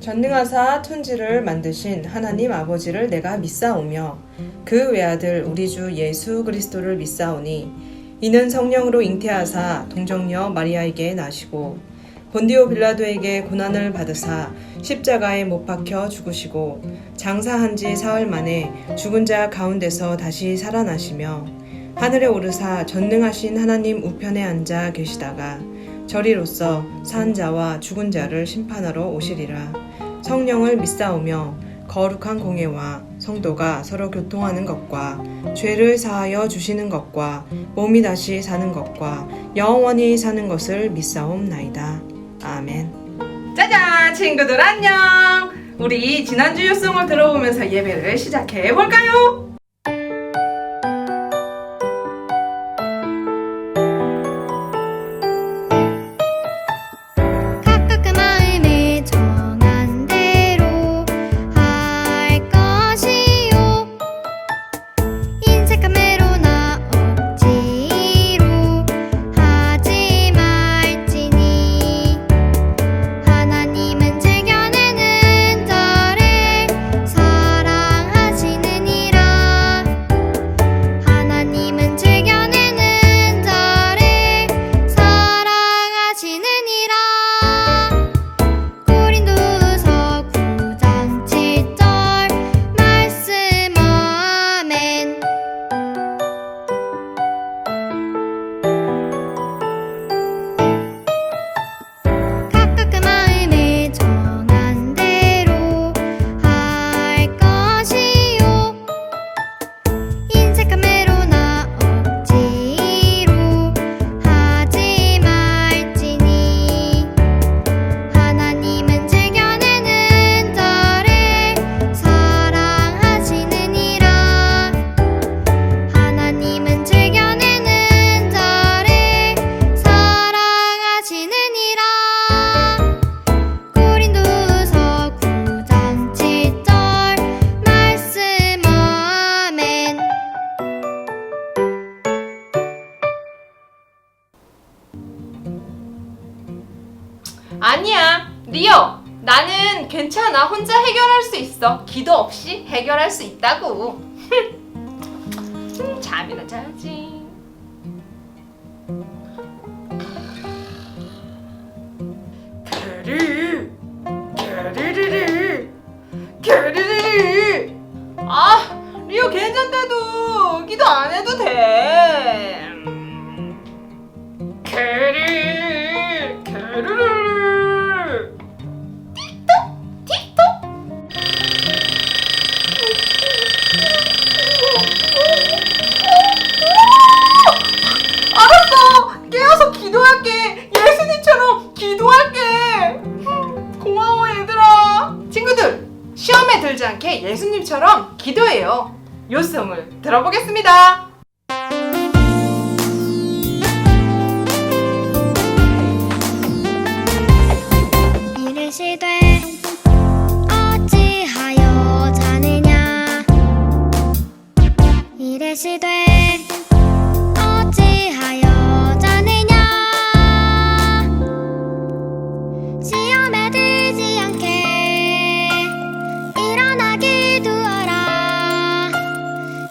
전능하사 천지를 만드신 하나님 아버지를 내가 믿사오며 그 외아들 우리 주 예수 그리스도를 믿사오니 이는 성령으로 잉태하사 동정녀 마리아에게 나시고 본디오 빌라도에게 고난을 받으사 십자가에 못 박혀 죽으시고 장사한 지 사흘 만에 죽은 자 가운데서 다시 살아나시며 하늘에 오르사 전능하신 하나님 우편에 앉아 계시다가 저리로서 산 자와 죽은 자를 심판하러 오시리라. 성령을 믿사오며 거룩한 공예와 성도가 서로 교통하는 것과 죄를 사하여 주시는 것과 몸이 다시 사는 것과 영원히 사는 것을 믿사옵나이다. 아멘. 짜잔! 친구들 안녕! 우리 지난주 유송을 들어보면서 예배를 시작해볼까요? 아니야, 리오. 나는 괜찮아. 혼자 해결할 수 있어. 기도 없이 해결할 수 있다고. 잠이나 자야지. 리오 괜찮다도 기도 안 해도 돼. 알았어. 깨어서 기도할게. 예수님처럼 기도할게. 고마워 얘들아. 친구들, 시험에 들지 않게 예수님처럼 기도해요. 요성을 들어보겠습니다. 이르시되 어찌하여 자느냐 이르시되 어찌하여 자느냐 시험에 들지 않게 일어나 기도하라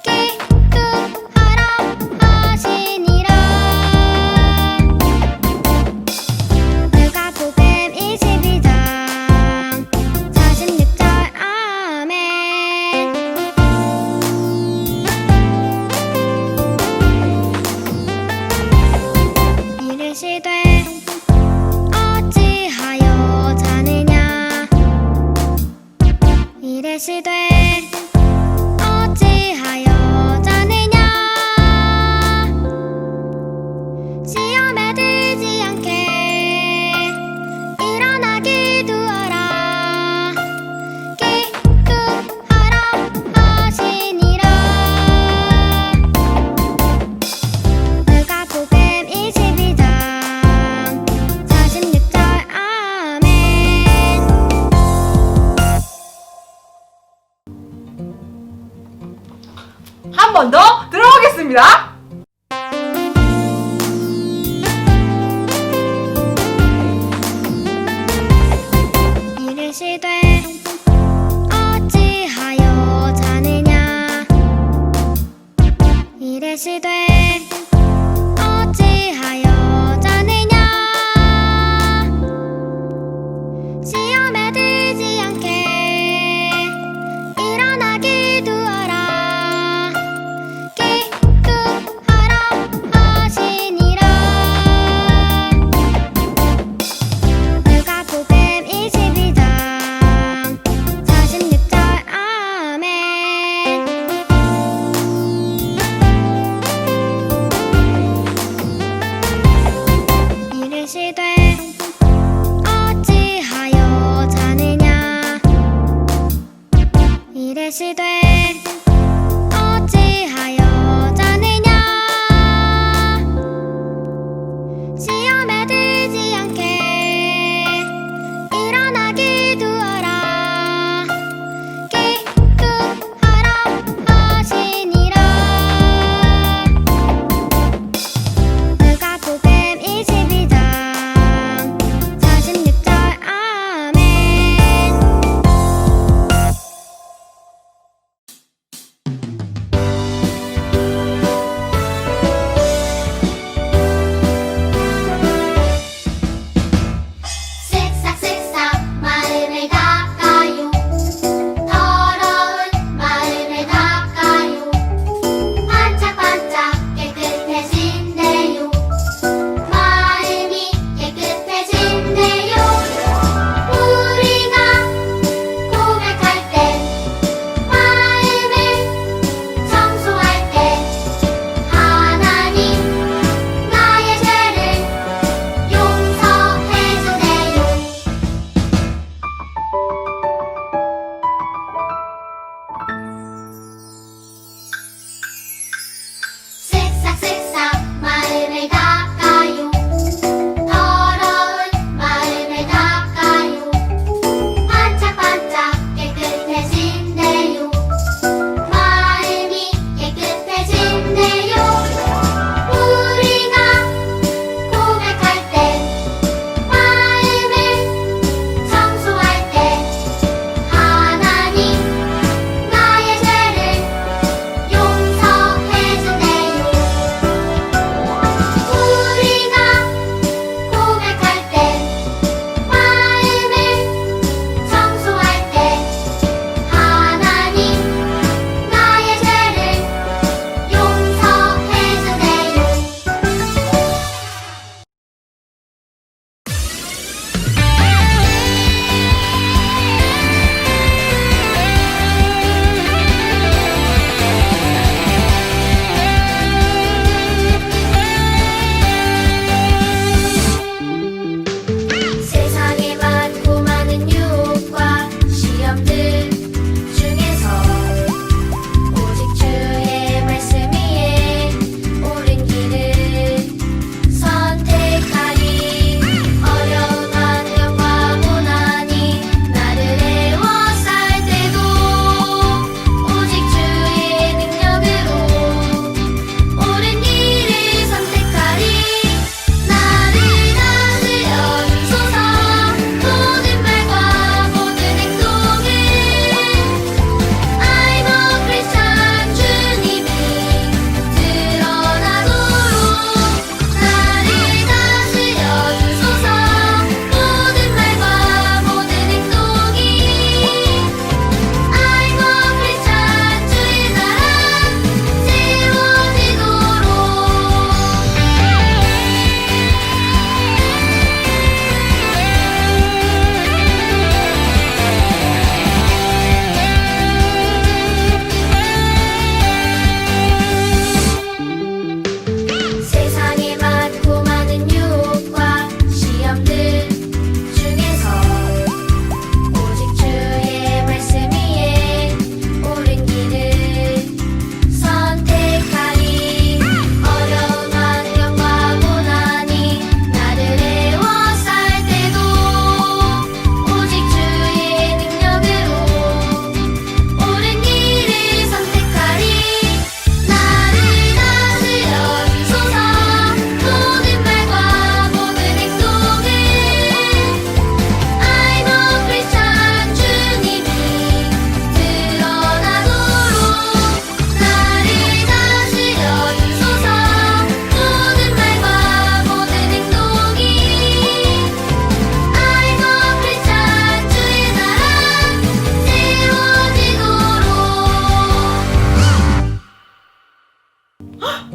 기도하라 하시니라. 누가복음 22장 46절 아멘. 이르시되 어찌하여 자느냐 이르시되 어찌하여 자느냐 시험에 들지 않게 일어나 기도하라 기도하라 하시니라. 누가복음 22장 46절 아멘. 한 번 더 들어보겠습니다. 이르시되 이르시되 어찌하여 자느냐 시험에 들지 않게 일어나 기도하라 기도하라 하시니라. 누가복음 22장 46절 아멘.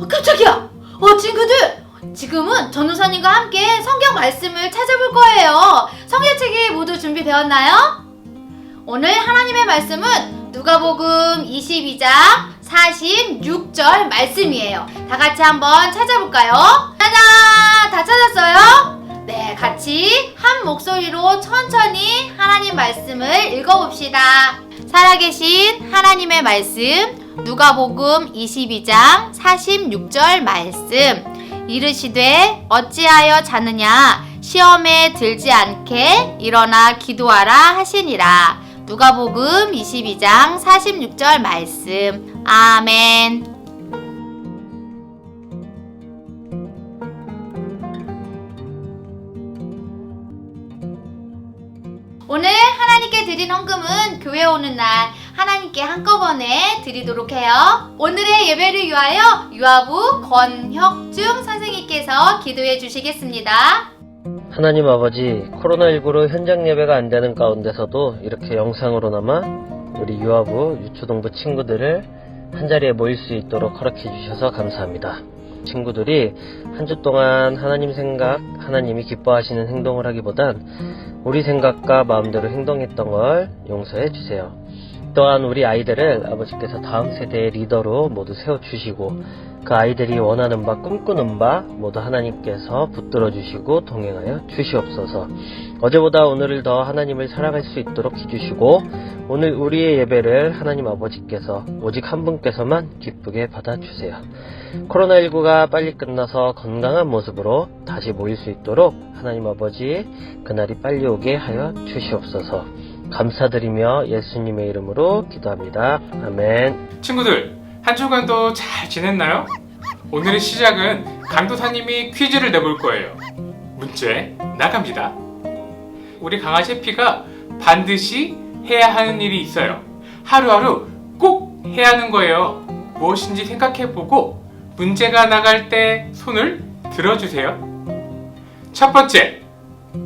깜짝이야! 친구들! 지금은 전우사님과 함께 성경 말씀을 찾아볼 거예요. 성경책이 모두 준비되었나요? 오늘 하나님의 말씀은 누가복음 22장 46절 말씀이에요. 다 같이 한번 찾아볼까요? 짜잔! 다 찾았어요? 네, 같이 한 목소리로 천천히 하나님 말씀을 읽어봅시다. 살아계신 하나님의 말씀, 누가복음 22장 46절 말씀. 이르시되 어찌하여 자느냐, 시험에 들지 않게 일어나 기도하라 하시니라. 누가복음 22장 46절 말씀. 아멘. 오늘 하나님께 드린 헌금은 교회 오는 날 하나님께 한꺼번에 드리도록 해요. 오늘의 예배를 위하여 유아부 권혁중 선생님께서 기도해 주시겠습니다. 하나님 아버지, 코로나19로 현장 예배가 안 되는 가운데서도 이렇게 영상으로나마 우리 유아부, 유초동부 친구들을 한자리에 모일 수 있도록 허락해 주셔서 감사합니다. 친구들이 한 주 동안 하나님 생각, 하나님이 기뻐하시는 행동을 하기보단 우리 생각과 마음대로 행동했던 걸 용서해 주세요. 또한 우리 아이들을 아버지께서 다음 세대의 리더로 모두 세워주시고 그 아이들이 원하는 바, 꿈꾸는 바 모두 하나님께서 붙들어 주시고 동행하여 주시옵소서. 어제보다 오늘을 더 하나님을 살아갈 수 있도록 해주시고 오늘 우리의 예배를 하나님 아버지께서 오직 한 분께서만 기쁘게 받아주세요. 코로나19가 빨리 끝나서 건강한 모습으로 다시 모일 수 있도록 하나님 아버지 그날이 빨리 오게 하여 주시옵소서. 감사드리며 예수님의 이름으로 기도합니다. 아멘. 친구들, 한 주간도 잘 지냈나요? 오늘의 시작은 강도사님이 퀴즈를 내볼 거예요. 문제 나갑니다. 우리 강아지 해피가 반드시 해야 하는 일이 있어요. 하루하루 꼭 해야 하는 거예요. 무엇인지 생각해보고 문제가 나갈 때 손을 들어주세요. 첫 번째,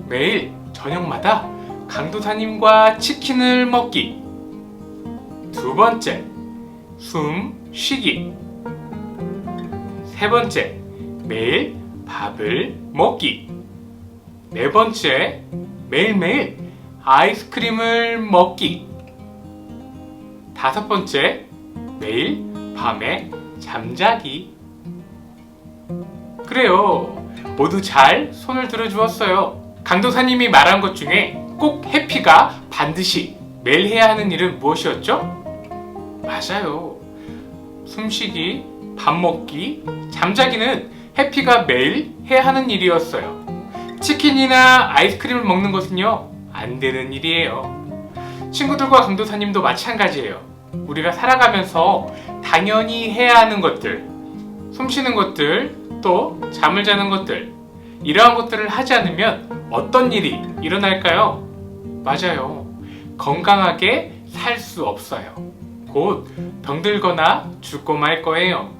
매일 저녁마다 강도사님과 치킨을 먹기. 두 번째, 숨 쉬기. 세 번째, 매일 밥을 먹기. 네 번째, 매일매일 아이스크림을 먹기. 다섯 번째, 매일 밤에 잠자기. 그래요. 모두 잘 손을 들어주었어요. 강도사님이 말한 것 중에 꼭 해피가 반드시 매일 해야 하는 일은 무엇이었죠? 맞아요. 숨쉬기, 밥 먹기, 잠자기는 해피가 매일 해야 하는 일이었어요. 치킨이나 아이스크림을 먹는 것은요, 안 되는 일이에요. 친구들과 강도사님도 마찬가지예요. 우리가 살아가면서 당연히 해야 하는 것들, 숨쉬는 것들, 또 잠을 자는 것들, 이러한 것들을 하지 않으면 어떤 일이 일어날까요? 맞아요. 건강하게 살 수 없어요. 곧 병들거나 죽고 말 거예요.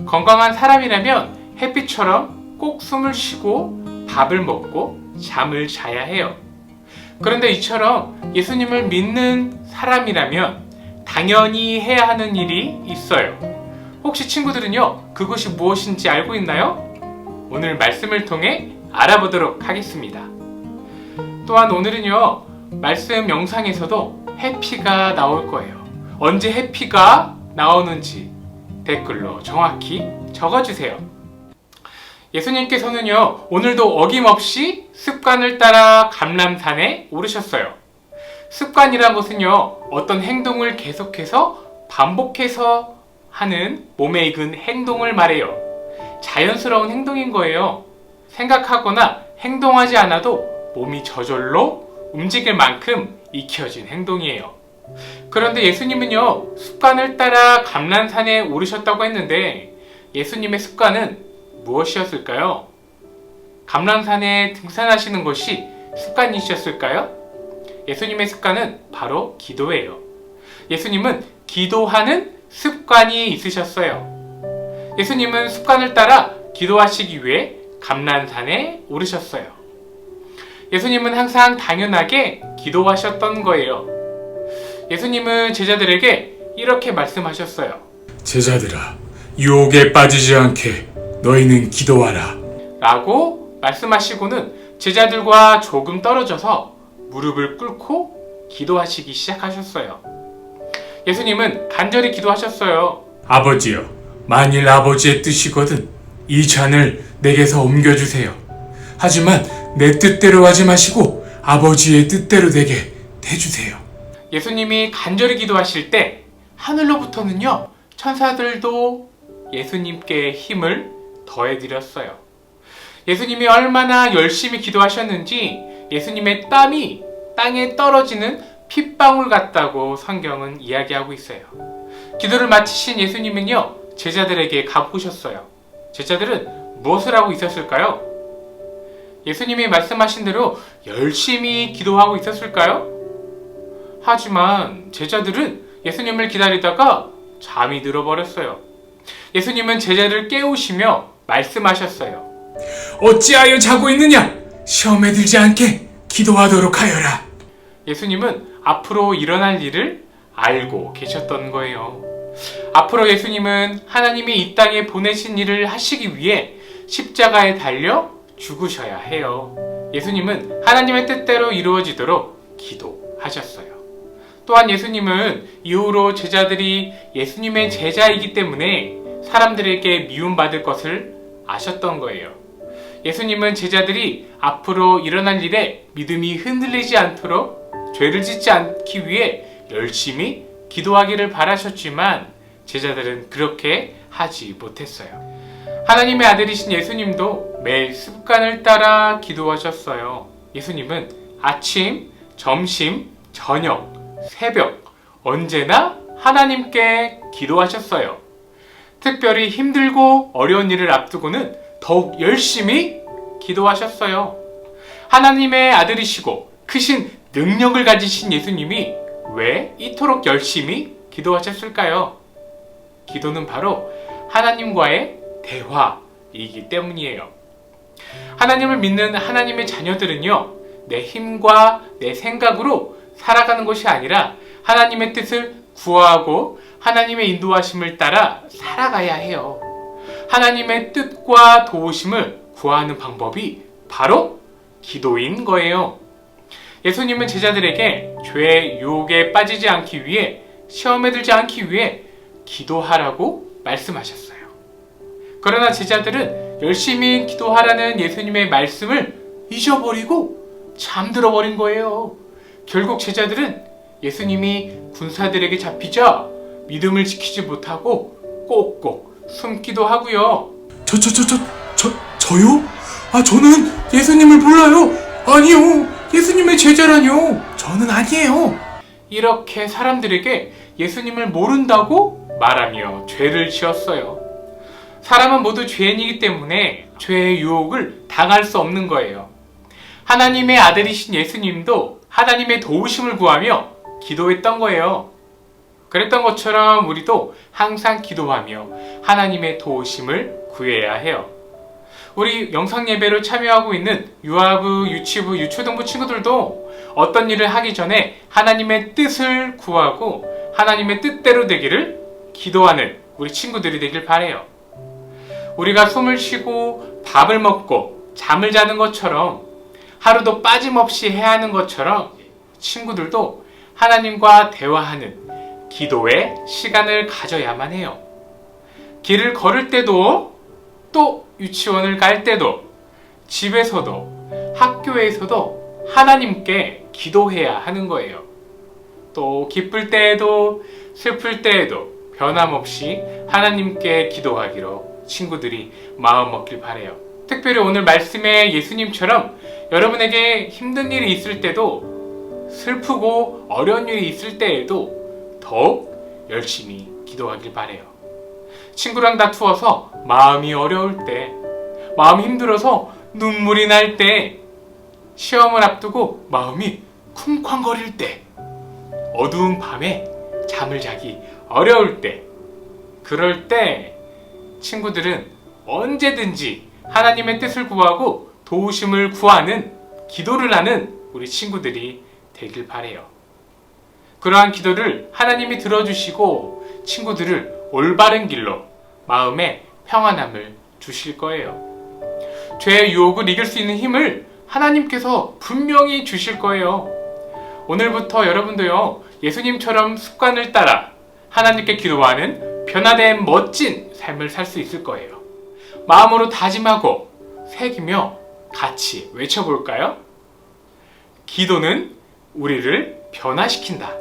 건강한 사람이라면 햇빛처럼 꼭 숨을 쉬고 밥을 먹고 잠을 자야 해요. 그런데 이처럼 예수님을 믿는 사람이라면 당연히 해야 하는 일이 있어요. 혹시 친구들은요, 그것이 무엇인지 알고 있나요? 오늘 말씀을 통해 알아보도록 하겠습니다. 또한 오늘은요, 말씀 영상에서도 해피가 나올 거예요. 언제 해피가 나오는지 댓글로 정확히 적어주세요. 예수님께서는요, 오늘도 어김없이 습관을 따라 감람산에 오르셨어요. 습관이란 것은요, 어떤 행동을 계속해서 반복해서 하는 몸에 익은 행동을 말해요. 자연스러운 행동인 거예요. 생각하거나 행동하지 않아도 몸이 저절로 움직일 만큼 익혀진 행동이에요. 그런데 예수님은요, 습관을 따라 감람산에 오르셨다고 했는데 예수님의 습관은 무엇이었을까요? 감람산에 등산하시는 것이 습관이셨을까요? 예수님의 습관은 바로 기도예요. 예수님은 기도하는 습관이 있으셨어요. 예수님은 습관을 따라 기도하시기 위해 감람산에 오르셨어요. 예수님은 항상 당연하게 기도하셨던 거예요. 예수님은 제자들에게 이렇게 말씀하셨어요. 제자들아, 유혹에 빠지지 않게 너희는 기도하라. 라고 말씀하시고는 제자들과 조금 떨어져서 무릎을 꿇고 기도하시기 시작하셨어요. 예수님은 간절히 기도하셨어요. 아버지여, 만일 아버지의 뜻이거든 이 잔을 내게서 옮겨주세요. 하지만 내 뜻대로 하지 마시고 아버지의 뜻대로 되게 해주세요. 예수님이 간절히 기도하실 때 하늘로부터는요, 천사들도 예수님께 힘을 더해드렸어요. 예수님이 얼마나 열심히 기도하셨는지 예수님의 땀이 땅에 떨어지는 핏방울 같다고 성경은 이야기하고 있어요. 기도를 마치신 예수님은요, 제자들에게 가보셨어요. 제자들은 무엇을 하고 있었을까요? 예수님이 말씀하신 대로 열심히 기도하고 있었을까요? 하지만 제자들은 예수님을 기다리다가 잠이 들어버렸어요. 예수님은 제자를 깨우시며 말씀하셨어요. 어찌하여 자고 있느냐? 시험에 들지 않게 기도하도록 하여라. 예수님은 앞으로 일어날 일을 알고 계셨던 거예요. 앞으로 예수님은 하나님이 이 땅에 보내신 일을 하시기 위해 십자가에 달려 죽으셔야 해요. 예수님은 하나님의 뜻대로 이루어지도록 기도하셨어요. 또한 예수님은 이후로 제자들이 예수님의 제자이기 때문에 사람들에게 미움받을 것을 아셨던 거예요. 예수님은 제자들이 앞으로 일어날 일에 믿음이 흔들리지 않도록 죄를 짓지 않기 위해 열심히 기도하기를 바라셨지만 제자들은 그렇게 하지 못했어요. 하나님의 아들이신 예수님도 매일 습관을 따라 기도하셨어요. 예수님은 아침, 점심, 저녁, 새벽 언제나 하나님께 기도하셨어요. 특별히 힘들고 어려운 일을 앞두고는 더욱 열심히 기도하셨어요. 하나님의 아들이시고 크신 능력을 가지신 예수님이 왜 이토록 열심히 기도하셨을까요? 기도는 바로 하나님과의 대화이기 때문이에요. 하나님을 믿는 하나님의 자녀들은요, 내 힘과 내 생각으로 살아가는 것이 아니라 하나님의 뜻을 구하고 하나님의 인도하심을 따라 살아가야 해요. 하나님의 뜻과 도우심을 구하는 방법이 바로 기도인 거예요. 예수님은 제자들에게 죄의 유혹에 빠지지 않기 위해, 시험에 들지 않기 위해 기도하라고 말씀하셨어요. 그러나 제자들은 열심히 기도하라는 예수님의 말씀을 잊어버리고 잠들어 버린 거예요. 결국 제자들은 예수님이 군사들에게 잡히자 믿음을 지키지 못하고 꼭꼭 숨기도 하고요. 저요? 저는 예수님을 몰라요. 아니요, 예수님의 제자라뇨. 저는 아니에요. 이렇게 사람들에게 예수님을 모른다고 말하며 죄를 지었어요. 사람은 모두 죄인이기 때문에 죄의 유혹을 당할 수 없는 거예요. 하나님의 아들이신 예수님도 하나님의 도우심을 구하며 기도했던 거예요. 그랬던 것처럼 우리도 항상 기도하며 하나님의 도우심을 구해야 해요. 우리 영상 예배로 참여하고 있는 유아부, 유치부, 유초등부 친구들도 어떤 일을 하기 전에 하나님의 뜻을 구하고 하나님의 뜻대로 되기를 기도하는 우리 친구들이 되길 바라요. 우리가 숨을 쉬고 밥을 먹고 잠을 자는 것처럼 하루도 빠짐없이 해야 하는 것처럼 친구들도 하나님과 대화하는 기도의 시간을 가져야만 해요. 길을 걸을 때도, 또 유치원을 갈 때도, 집에서도, 학교에서도 하나님께 기도해야 하는 거예요. 또 기쁠 때에도 슬플 때에도 변함없이 하나님께 기도하기로 친구들이 마음 먹길 바라요. 특별히 오늘 말씀에 예수님처럼 여러분에게 힘든 일이 있을 때도, 슬프고 어려운 일이 있을 때에도 더욱 열심히 기도하길 바라요. 친구랑 다투어서 마음이 어려울 때, 마음이 힘들어서 눈물이 날 때, 시험을 앞두고 마음이 쿵쾅거릴 때, 어두운 밤에 잠을 자기 어려울 때, 그럴 때 친구들은 언제든지 하나님의 뜻을 구하고 도우심을 구하는 기도를 하는 우리 친구들이 되길 바라요. 그러한 기도를 하나님이 들어주시고 친구들을 올바른 길로, 마음에 평안함을 주실 거예요. 죄의 유혹을 이길 수 있는 힘을 하나님께서 분명히 주실 거예요. 오늘부터 여러분도요, 예수님처럼 습관을 따라 하나님께 기도하는 변화된 멋진 삶을 살 수 있을 거예요. 마음으로 다짐하고 새기며 같이 외쳐볼까요? 기도는 우리를 변화시킨다.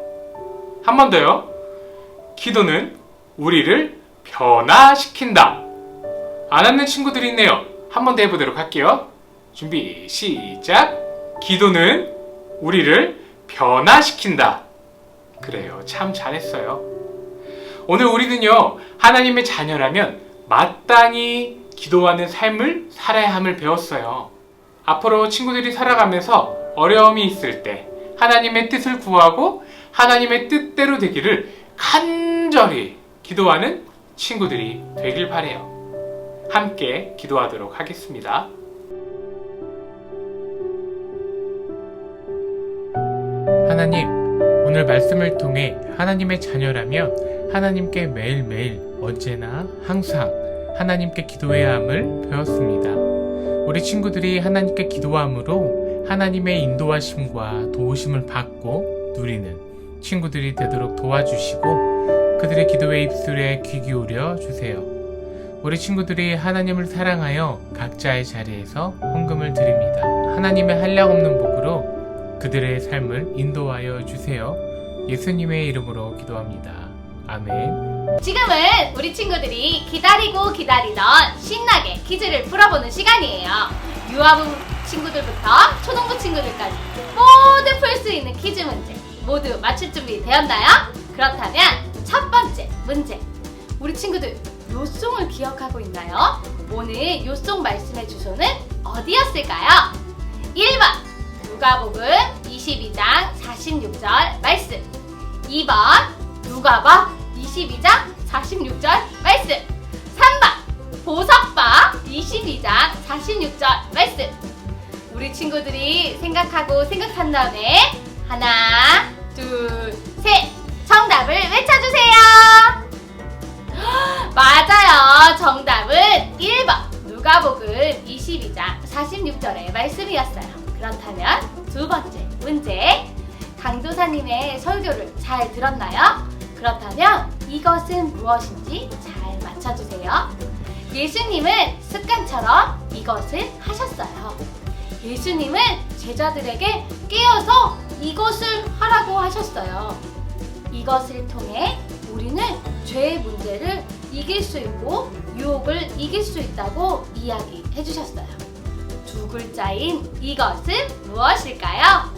한 번 더요. 기도는 우리를 변화시킨다. 안 하는 친구들이 있네요. 한 번 더 해보도록 할게요. 준비, 시작. 기도는 우리를 변화시킨다. 그래요. 참 잘했어요. 오늘 우리는요, 하나님의 자녀라면 마땅히 기도하는 삶을 살아야 함을 배웠어요. 앞으로 친구들이 살아가면서 어려움이 있을 때 하나님의 뜻을 구하고 하나님의 뜻대로 되기를 간절히 기도하는 친구들이 되길 바라요. 함께 기도하도록 하겠습니다. 하나님, 오늘 말씀을 통해 하나님의 자녀라면 하나님께 매일매일 언제나 항상 하나님께 기도해야 함을 배웠습니다. 우리 친구들이 하나님께 기도함으로 하나님의 인도하심과 도우심을 받고 누리는 친구들이 되도록 도와주시고 그들의 기도의 입술에 귀 기울여 주세요. 우리 친구들이 하나님을 사랑하여 각자의 자리에서 헌금을 드립니다. 하나님의 한량없는 복으로 그들의 삶을 인도하여 주세요. 예수님의 이름으로 기도합니다. 아멘. 지금은 우리 친구들이 기다리고 기다리던 신나게 퀴즈를 풀어보는 시간이에요. 유아부 친구들부터 초등부 친구들까지 모두 풀 수 있는 퀴즈 문제 모두 맞출 준비 되었나요? 그렇다면 첫 번째 문제, 우리 친구들 요송을 기억하고 있나요? 오늘 요송 말씀의 주소는 어디였을까요? 1번 누가복음 22장 46절 말씀, 2번 누가복 22장 46절 말씀, 3번 보석바 22장 46절 말씀. 우리 친구들이 생각하고 생각한 다음에 하나, 둘, 셋 정답을 외쳐주세요. 맞아요. 정답은 1번 누가복음 22장 46절의 말씀이었어요. 그렇다면 두 번째 문제, 강도사님의 설교를 잘 들었나요? 그렇다면 이것은 무엇인지 잘 맞춰주세요. 예수님은 습관처럼 이것을 하셨어요. 예수님은 제자들에게 깨어서 이것을 하라고 하셨어요. 이것을 통해 우리는 죄의 문제를 이길 수 있고 유혹을 이길 수 있다고 이야기해 주셨어요. 두 글자인 이것은 무엇일까요?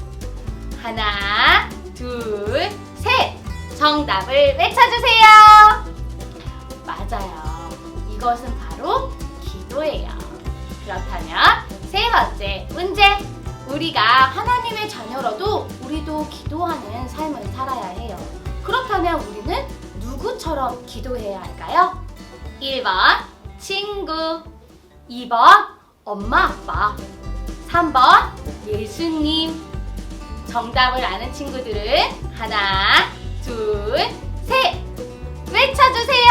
하나, 둘, 셋! 정답을 외쳐주세요. 맞아요. 이것은 바로 기도예요. 그렇다면 세 번째 문제, 우리가 하나님의 자녀라도 우리도 기도하는 삶을 살아야 해요. 그렇다면 우리는 누구처럼 기도해야 할까요? 1번 친구, 2번 엄마 아빠, 3번 예수님. 정답을 아는 친구들은 하나, 둘, 셋! 외쳐주세요!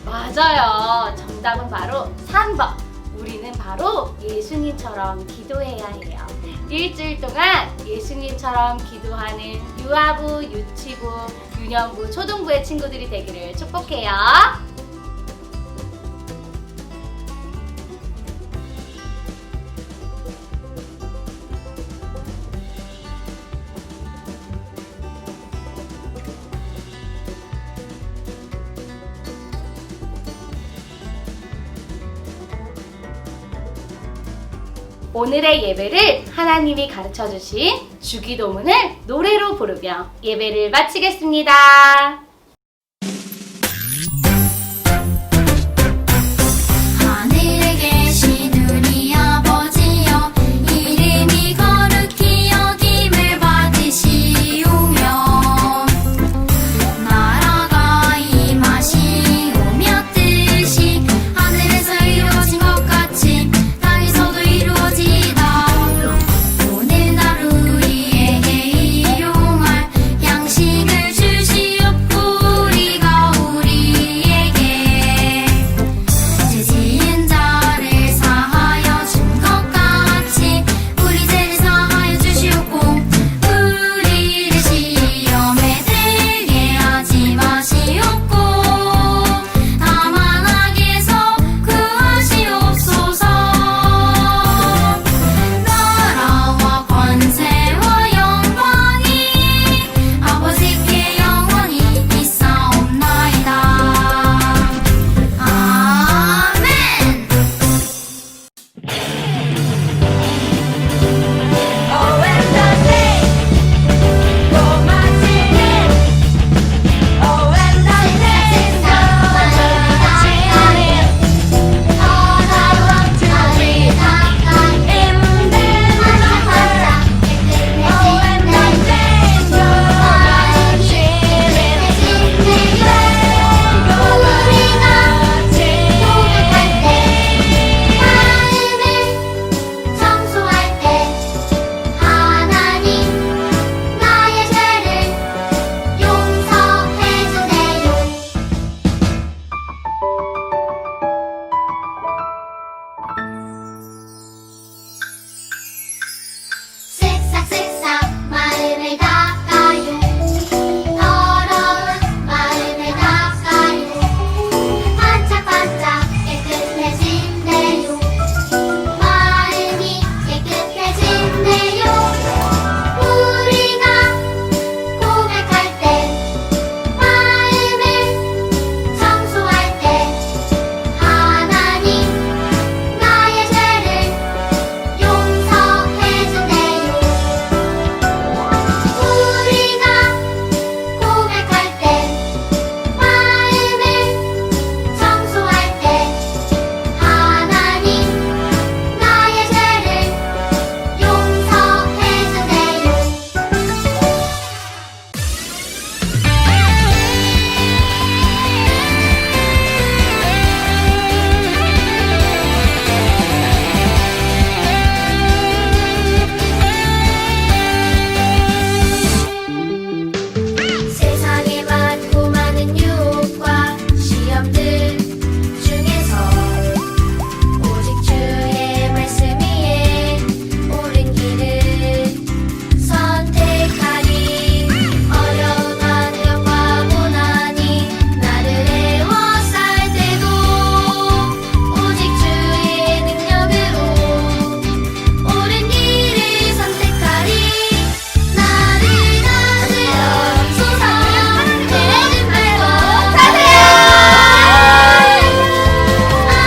맞아요. 정답은 바로 3번. 우리는 바로 예수님처럼 기도해야 해요. 일주일 동안 예수님처럼 기도하는 유아부, 유치부, 유년부, 초등부의 친구들이 되기를 축복해요. 오늘의 예배를 하나님이 가르쳐주신 주기도문을 노래로 부르며 예배를 마치겠습니다.